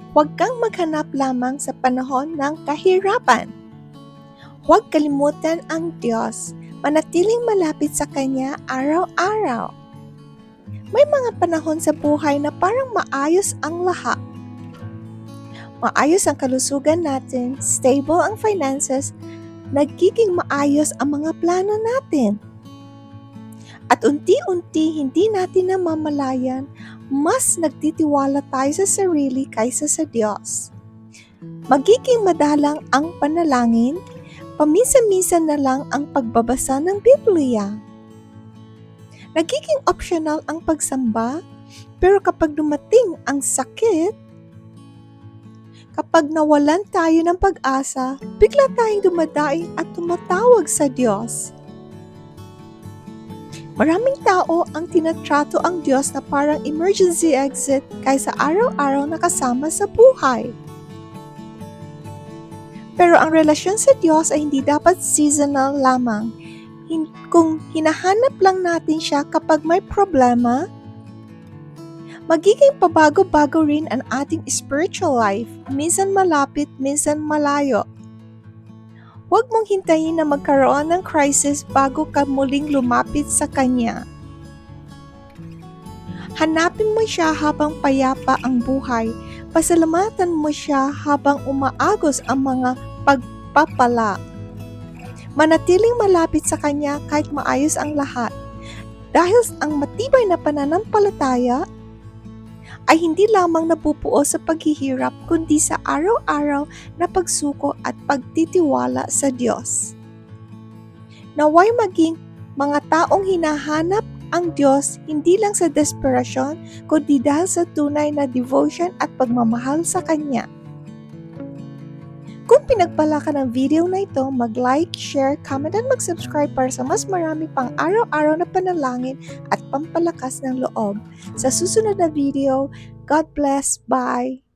Huwag kang maghanap lamang sa panahon ng kahirapan. Huwag kalimutan ang Diyos. Manatiling malapit sa Kanya araw-araw. May mga panahon sa buhay na parang maayos ang lahat. Maayos ang kalusugan natin, stable ang finances, nagiging maayos ang mga plano natin. At unti-unti hindi natin namamalayan, mas nagtitiwala tayo sa sarili kaysa sa Diyos. Magiging madalang ang panalangin, paminsan-minsan na lang ang pagbabasa ng Biblia. Nagiging optional ang pagsamba, pero kapag dumating ang sakit, kapag nawalan tayo ng pag-asa, bigla tayong dumadaing at tumatawag sa Diyos. Maraming tao ang tinatrato ang Diyos na parang emergency exit kaysa araw-araw na kasama sa buhay. Pero ang relasyon sa Diyos ay hindi dapat seasonal lamang. Kung hinahanap lang natin siya kapag may problema, magiging pabago-bago rin ang ating spiritual life, minsan malapit, minsan malayo. Huwag mong hintayin na magkaroon ng crisis bago ka muling lumapit sa Kanya. Hanapin mo siya habang payapa ang buhay. Pasalamatan mo siya habang umaagos ang mga pagpapala. Manatiling malapit sa Kanya kahit maayos ang lahat. Dahil ang matibay na pananampalataya ay hindi lamang nabubuo sa paghihirap kundi sa araw-araw na pagsuko at pagtitiwala sa Diyos. Naway maging mga taong hinahanap ang Diyos hindi lang sa desperasyon kundi dahil sa tunay na devotion at pagmamahal sa Kanya. Kung pinagpala ka ng video na ito, mag-like, share, comment at mag-subscribe para sa mas marami pang araw-araw na panalangin at pampalakas ng loob. Sa susunod na video, God bless. Bye!